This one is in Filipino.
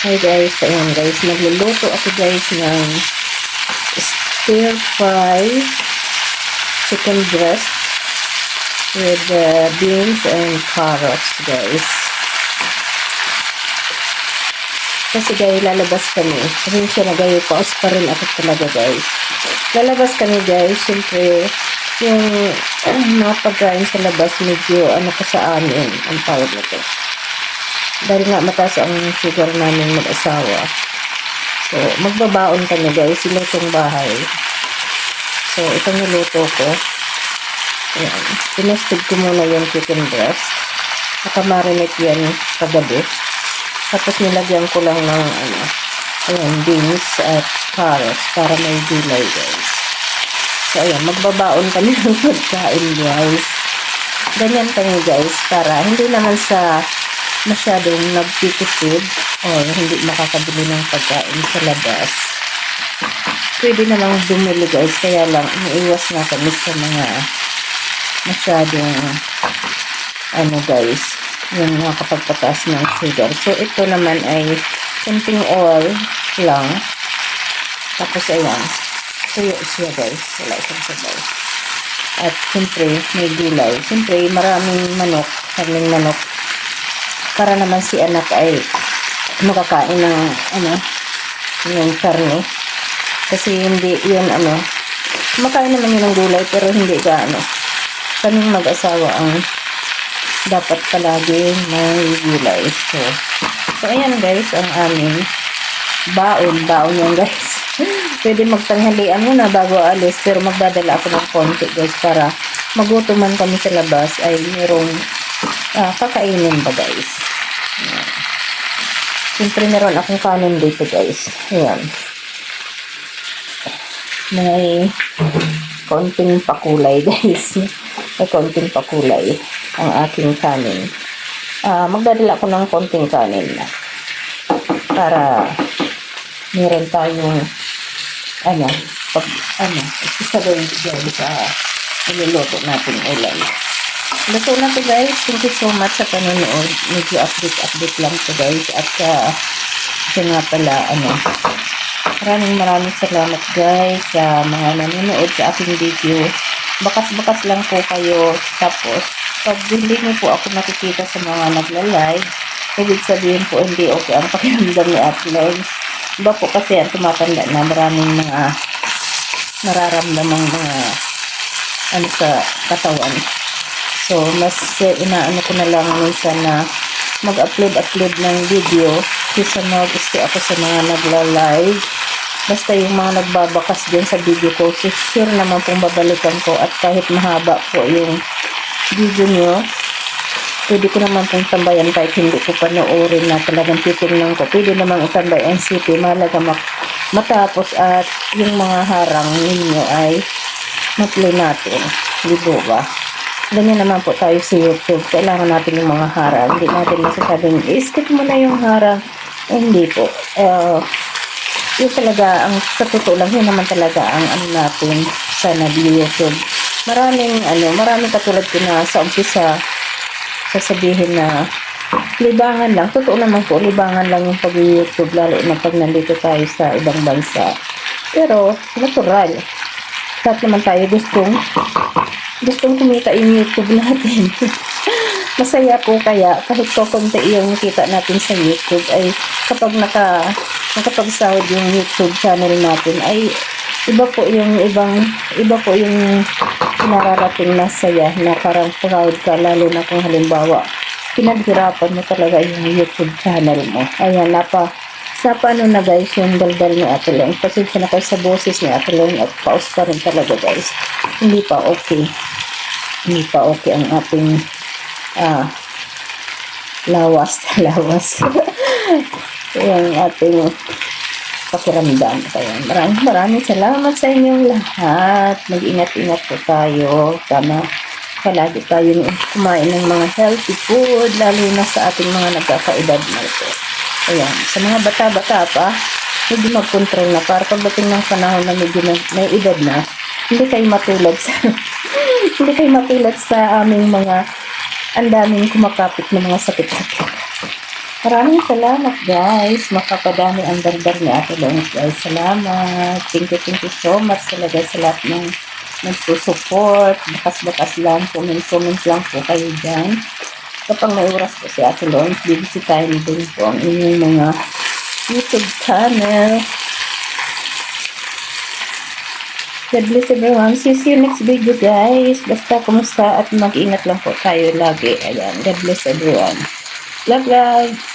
Hi guys, ayan guys, magluluto ako guys ng stir fry chicken breast with beans and carrots guys. Kasi guys, lalabas kami. Pasensya na guys, paus pa rin ako talaga guys. Lalabas kami guys, syempre yung mga pagkain sa labas medyo ano pa sa amin, ang tawag nito. Dahil nga mataas ang sugar namin mag-asawa. So, magbabaon kami guys, lutong bahay. So, itong niluto ko. Ayan. Pinastig ko muna yung chicken breast. Nakamarinate yan kagabi. Tapos nilagyan ko lang ng ayan, beans at carrots para may gulay guys. So, ayan, magbabaon kami ng pagkain guys. Ganyan kami guys, para hindi naman sa masyadong nagtitipid o hindi makakabili ng pagkain sa labas. Pwede namang bumili guys, kaya lang iiwas nga kami sa mga masyadong guys, yung mga kapagpataas ng sugar. So ito naman ay kunting oil lang. Tapos ayan, tuyo siya guys, wala isang sabaw. At siyempre may gulay. Siyempre maraming manok, kaming manok, para naman si anak ay makakain ng yung karne. Kasi hindi yun makain naman yun ng gulay, pero hindi kaming mag-asawa ang dapat palagi may gulay. So ayan guys, ang aming baon yan guys. Pwede magtanghalian muna bago alis, pero magdadala ako ng konti guys, para magutuman kami sa labas ay merong kakainin ba guys. Siyempre meron akong kanin dito guys. Ayan. May konting pakulay guys. May konting pakulay ang aking kanin. Magdadala ko ng konting kanin na para meron tayong isagay dyan sa niluluto natin ulam. Luto na to guys. Thank you so much sa panonood. Medyo update lang to guys. At ito nga pala maraming salamat guys sa mga nanonood sa aking video. Bakas lang po kayo. Tapos pag hindi niyo po ako nakikita sa mga nagla-live, ibig sabihin po hindi okay ang pakiramdam ni Atleg. Iba po kasi ang tumatanda na, maraming mga nararamdamang mga sa katawan. So, mas inaano ko na lang minsan na mag-upload ng video kaysa mag-stay ako sa mga nagla-live. Basta yung mga nagbabakas din sa video ko, sure naman pong babalikan ko, at kahit mahaba po yung video nyo, pwede ko naman pong tambayan kahit hindi ko panoorin na talagang titingnan ko. Pwede naman itambay ang city, mahalaga matapos at yung mga harang ninyo ay ma-play natin. Di ba? Ganyan naman po tayo sa YouTube. Kailangan natin yung mga harang. Hindi natin masasabing, skip mo na yung harang. Hindi po. Yun talaga, sa totoo lang, yun naman talaga ang natin sa nag-YouTube. Maraming katulad ko na sa umpisa, sasabihin na libangan lang. Totoo naman po, libangan lang yung pag-YouTube, lalo na pag nandito tayo sa ibang bansa. Pero, natural. Lahat naman tayo gustong kumita yung YouTube natin. Masaya po kaya kahit konti yung kita natin sa YouTube, ay kapag nakapagsahod yung YouTube channel natin, ay iba po yung pinararating na saya, na parang proud ka, lalo na kung halimbawa pinaghirapan mo talaga yung YouTube channel mo. Ayan, sa paano na guys yung daldal ni Ate Long. Pasensya na kayo sa boses ni Ate Long, at paus pa rin talaga guys. Hindi pa okay ang ating lawas yung ating pakiramdam. Kaya maraming salamat sa inyong lahat. Mag-ingat-ingat po tayo. Tama, palagi tayong kumain ng mga healthy food, lalo na sa ating mga nagkakaedad na ito. Ayan, sa mga bata-bata pa, medyo mag-control na, para pagdating ng panahon na medyo may edad na, hindi kayo matulad sa aming mga ang daming kumakapit ng mga sakit-sakit. Maraming salamat guys. Makapadami ang dardar ni Ate Lois guys. Salamat. Thank you so much talaga sa lahat ng nagsusupport. Bakas-bakas lang. Comment lang po kayo dyan. Kapag may oras po si Ate Lois, bibisitahin din po ang inyong mga YouTube channel. God bless everyone. See you next video guys. Basta kumusta at mag-ingat lang po tayo lagi. Ayan. God bless everyone. Love, love.